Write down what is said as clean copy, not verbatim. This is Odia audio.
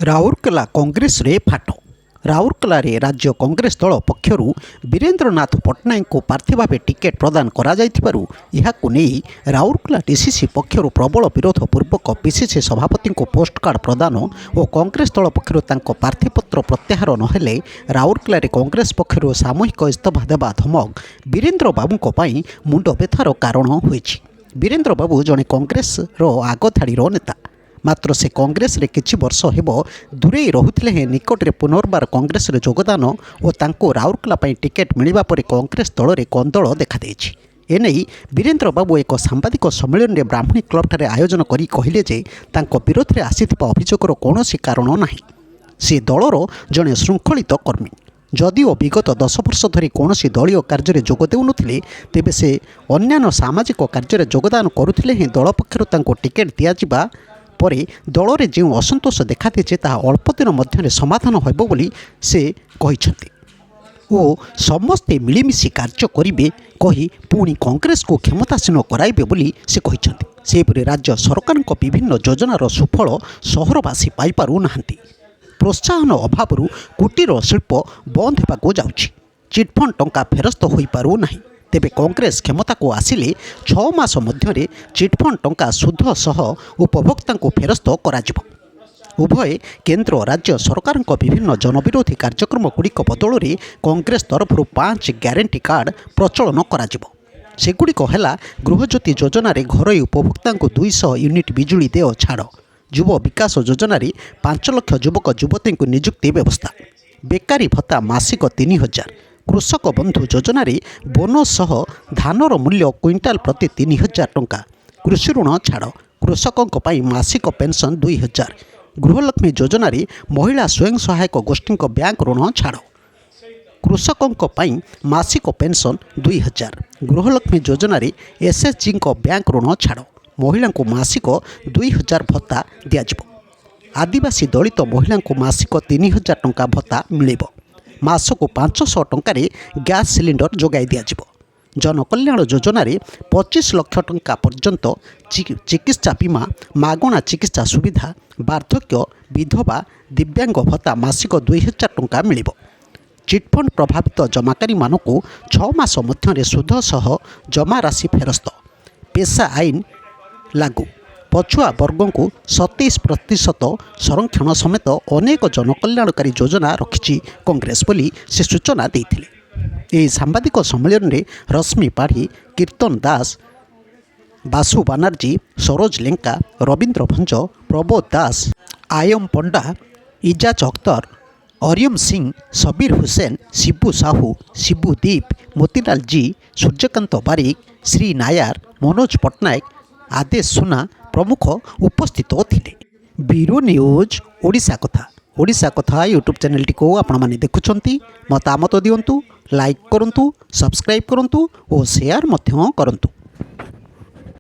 ରାଉରକେଲା କଂଗ୍ରେସରେ ଫାଟ। ରାଉରକେଲାରେ ରାଜ୍ୟ କଂଗ୍ରେସ ଦଳ ପକ୍ଷରୁ ବୀରେନ୍ଦ୍ରନାଥ ପଟ୍ଟନାୟକଙ୍କୁ ପ୍ରାର୍ଥୀ ଭାବେ ଟିକେଟ ପ୍ରଦାନ କରାଯାଇଥିବାରୁ ଏହାକୁ ନେଇ ରାଉରକେଲା ଡିସିସି ପକ୍ଷରୁ ପ୍ରବଳ ବିରୋଧ ପୂର୍ବକ ପିସିସି ସଭାପତିଙ୍କୁ ପୋଷ୍ଟକାର୍ଡ଼ ପ୍ରଦାନ ଓ କଂଗ୍ରେସ ଦଳ ପକ୍ଷରୁ ତାଙ୍କ ପ୍ରାର୍ଥୀପତ୍ର ପ୍ରତ୍ୟାହାର ନହେଲେ ରାଉରକେଲାରେ କଂଗ୍ରେସ ପକ୍ଷରୁ ସାମୂହିକ ଇସ୍ତଫା ଦେବା ଧମକ ବୀରେନ୍ଦ୍ର ବାବୁଙ୍କ ପାଇଁ ମୁଣ୍ଡବ୍ୟଥାର କାରଣ ହୋଇଛି। ବୀରେନ୍ଦ୍ର ବାବୁ ଜଣେ କଂଗ୍ରେସର ଆଗଧାଡ଼ିର ନେତା। ମାତ୍ର ସେ କଂଗ୍ରେସରେ କିଛି ବର୍ଷ ହେବ ଦୂରେଇ ରହୁଥିଲେ ହେଁ ନିକଟରେ ପୁନର୍ବାର କଂଗ୍ରେସରେ ଯୋଗଦାନ ଓ ତାଙ୍କୁ ରାଉରକେଲା ପାଇଁ ଟିକେଟ୍ ମିଳିବା ପରେ କଂଗ୍ରେସ ଦଳରେ କନ୍ଦଳ ଦେଖାଦେଇଛି। ଏନେଇ ବୀରେନ୍ଦ୍ର ବାବୁ ଏକ ସାମ୍ବାଦିକ ସମ୍ମିଳନୀରେ ବ୍ରାହ୍ମଣୀ କ୍ଲବଠାରେ ଆୟୋଜନ କରି କହିଲେ ଯେ ତାଙ୍କ ବିରୋଧରେ ଆସିଥିବା ଅଭିଯୋଗର କୌଣସି କାରଣ ନାହିଁ। ସେ ଦଳର ଜଣେ ଶୃଙ୍ଖଳିତ କର୍ମୀ। ଯଦିଓ ବିଗତ 10 ବର୍ଷ ଧରି କୌଣସି ଦଳୀୟ କାର୍ଯ୍ୟରେ ଯୋଗ ଦେଉନଥିଲେ, ତେବେ ସେ ଅନ୍ୟାନ୍ୟ ସାମାଜିକ କାର୍ଯ୍ୟରେ ଯୋଗଦାନ କରୁଥିଲେ ହେଁ ଦଳ ପକ୍ଷରୁ ତାଙ୍କୁ ଟିକେଟ୍ ଦିଆଯିବା ପରେ ଦଳରେ ଯେଉଁ ଅସନ୍ତୋଷ ଦେଖାଦେଇଛି ତାହା ଅଳ୍ପ ଦିନ ମଧ୍ୟରେ ସମାଧାନ ହେବ ବୋଲି ସେ କହିଛନ୍ତି ଓ ସମସ୍ତେ ମିଳିମିଶି କାର୍ଯ୍ୟ କରିବେ କହି ପୁଣି କଂଗ୍ରେସକୁ କ୍ଷମତାସୀନ କରାଇବେ ବୋଲି ସେ କହିଛନ୍ତି। ସେହିପରି ରାଜ୍ୟ ସରକାରଙ୍କ ବିଭିନ୍ନ ଯୋଜନାର ସୁଫଳ ସହରବାସୀ ପାଇପାରୁନାହାନ୍ତି। ପ୍ରୋତ୍ସାହନ ଅଭାବରୁ କୁଟୀର ଶିଳ୍ପ ବନ୍ଦ ହେବାକୁ ଯାଉଛି। ଚିଟ୍ଫଣ୍ଡ ଟଙ୍କା ଫେରସ୍ତ ହୋଇପାରୁନାହିଁ। ତେବେ କଂଗ୍ରେସ କ୍ଷମତାକୁ ଆସିଲେ 6 ମାସ ମଧ୍ୟରେ ଚିଟ୍ଫଣ୍ଡ ଟଙ୍କା ସୁଧ ସହ ଉପଭୋକ୍ତାଙ୍କୁ ଫେରସ୍ତ କରାଯିବ। ଉଭୟ କେନ୍ଦ୍ର ଓ ରାଜ୍ୟ ସରକାରଙ୍କ ବିଭିନ୍ନ ଜନବିରୋଧୀ କାର୍ଯ୍ୟକ୍ରମଗୁଡ଼ିକ ବଦଳରେ କଂଗ୍ରେସ ତରଫରୁ 5 ଗ୍ୟାରେଣ୍ଟି କାର୍ଡ଼ ପ୍ରଚଳନ କରାଯିବ। ସେଗୁଡ଼ିକ ହେଲା ଗୃହଜ୍ୟୋତି ଯୋଜନାରେ ଘରୋଇ ଉପଭୋକ୍ତାଙ୍କୁ 200 ୟୁନିଟ୍ ବିଜୁଳି ଦେୟ ଛାଡ଼, ଯୁବ ବିକାଶ ଯୋଜନାରେ 5 ଲକ୍ଷ ଯୁବକ ଯୁବତୀଙ୍କୁ ନିଯୁକ୍ତି ବ୍ୟବସ୍ଥା, ବେକାରୀ ଭତ୍ତା ମାସିକ 3000, କୃଷକ ବନ୍ଧୁ ଯୋଜନାରେ ବୋନସ୍ ସହ ଧାନର ମୂଲ୍ୟ କ୍ୱିଣ୍ଟାଲ ପ୍ରତି 3000 ଟଙ୍କା, କୃଷି ଋଣ ଛାଡ଼, କୃଷକଙ୍କ ପାଇଁ ମାସିକ ପେନ୍ସନ୍ 2000, ଗୃହଲକ୍ଷ୍ମୀ ଯୋଜନାରେ ମହିଳା ସ୍ୱୟଂ ସହାୟକ ଗୋଷ୍ଠୀଙ୍କ ବ୍ୟାଙ୍କ ଋଣ ଛାଡ଼, କୃଷକଙ୍କ ପାଇଁ ମାସିକ ପେନ୍ସନ୍ 2000, ଗୃହଲକ୍ଷ୍ମୀ ଯୋଜନାରେ ଏସ୍ଏଚ୍ଜିଙ୍କ ବ୍ୟାଙ୍କ ଋଣ ଛାଡ଼, ମହିଳାଙ୍କୁ ମାସିକ 2000 ଭତ୍ତା ଦିଆଯିବ। ଆଦିବାସୀ ଦଳିତ ମହିଳାଙ୍କୁ ମାସିକ 3000 ଟଙ୍କା ଭତ୍ତା ମିଳିବ। ମାସକୁ 500 ଟଙ୍କାରେ ଗ୍ୟାସ୍ ସିଲିଣ୍ଡର ଯୋଗାଇ ଦିଆଯିବ। ଜନକଲ୍ୟାଣ ଯୋଜନାରେ 25 ଲକ୍ଷ ଟଙ୍କା ପର୍ଯ୍ୟନ୍ତ ଚିକିତ୍ସା ବୀମା, ମାଗଣା ଚିକିତ୍ସା ସୁବିଧା, ବାର୍ଦ୍ଧକ୍ୟ, ବିଧବା, ଦିବ୍ୟାଙ୍ଗ ଭତ୍ତା ମାସିକ 2000 ଟଙ୍କା ମିଳିବ। ଚିଟ୍ଫଣ୍ଡ ପ୍ରଭାବିତ ଜମାକାରୀମାନଙ୍କୁ 6 ମାସ ମଧ୍ୟରେ ସୁଧ ସହ ଜମାରାଶି ଫେରସ୍ତ। ପେଶା ଆଇନ ଲାଗୁ। ପଛୁଆ ବର୍ଗଙ୍କୁ 27% ସଂରକ୍ଷଣ ସମେତ ଅନେକ ଜନକଲ୍ୟାଣକାରୀ ଯୋଜନା ରଖିଛି କଂଗ୍ରେସ ବୋଲି ସେ ସୂଚନା ଦେଇଥିଲେ। ଏହି ସାମ୍ବାଦିକ ସମ୍ମିଳନୀରେ ରଶ୍ମି ପାଢ଼ୀ, କୀର୍ତ୍ତନ ଦାସ, ବାସୁ ବାନାର୍ଜୀ, ସରୋଜ ଲେଙ୍କା, ରବୀନ୍ଦ୍ର ଭଞ୍ଜ, ପ୍ରବୋଧ ଦାସ, ଆୟମ ପଣ୍ଡା, ଇଜାଜ ଅଖତର, ଅରିୟମ ସିଂ, ସବିର ହୁସେନ, ଶିବୁ ସାହୁ, ଶିବୁ ଦୀପ, ମୋତିଲାଲ ଜି, ସୂର୍ଯ୍ୟକାନ୍ତ ବାରିକ, ଶ୍ରୀ ନାୟାର, ମନୋଜ ପଟ୍ଟନାୟକ, ଆଦେଶ ସୁନା ପ୍ରମୁଖ ଉପସ୍ଥିତ ଥିଲେ। ବ୍ୟୁରୋ ନ୍ୟୁଜ୍ ଓଡ଼ିଶା କଥା। ଓଡ଼ିଶା କଥା ୟୁଟ୍ୟୁବ୍ ଚ୍ୟାନେଲଟିକୁ ଆପଣମାନେ ଦେଖୁଛନ୍ତି। ମତାମତ ଦିଅନ୍ତୁ, ଲାଇକ୍ କରନ୍ତୁ, ସବସ୍କ୍ରାଇବ୍ କରନ୍ତୁ ଓ ସେୟାର ମଧ୍ୟ କରନ୍ତୁ।